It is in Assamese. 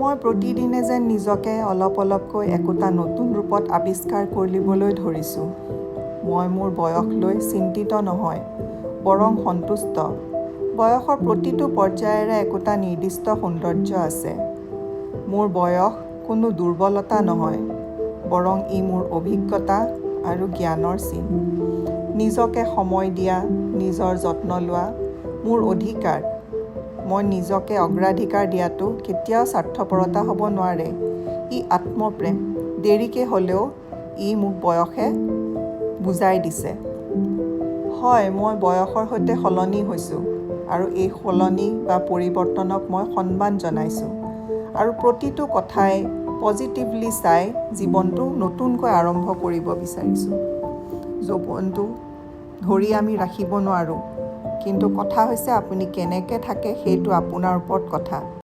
মই প্ৰতিদিনে যেন নিজকে অলপ অলপকৈ একোটা নতুন ৰূপত আৱিষ্কাৰ কৰিবলৈ ধৰিছোঁ। মই মোৰ বয়স লৈ চিন্তিত নহয়, বৰং সন্তুষ্ট। বয়সৰ প্ৰতিটো পৰ্যায়েৰে একোটা নিৰ্দিষ্ট সৌন্দৰ্য আছে। মোৰ বয়স কোনো দুৰ্বলতা নহয়, বৰং ই মোৰ অভিজ্ঞতা আৰু জ্ঞানৰ চিন। নিজকে সময় দিয়া, নিজৰ যত্ন লোৱা মোৰ অধিকাৰ। মই নিজকে অগ্ৰাধিকাৰ দিয়াটো কেতিয়াও স্বাৰ্থপৰতা হ'ব নোৱাৰে। ই আত্মপ্ৰেম। দেৰিকৈ হ'লেও ই মোক বয়সে বুজাই দিছে। হয়, মই বয়সৰ সৈতে সলনি হৈছোঁ আৰু এই সলনি বা পৰিৱৰ্তনক মই সন্মান জনাইছোঁ। আৰু প্ৰতিটো কথাই পজিটিভলি চাই জীৱনটো নতুনকৈ আৰম্ভ কৰিব বিচাৰিছোঁ। যৌৱনটো ধৰি আমি ৰাখিব নোৱাৰোঁ, কিন্তু কথা হৈছে আপুনি কেনেকৈ থাকে সেইটো আপোনাৰ ওপৰত কথা।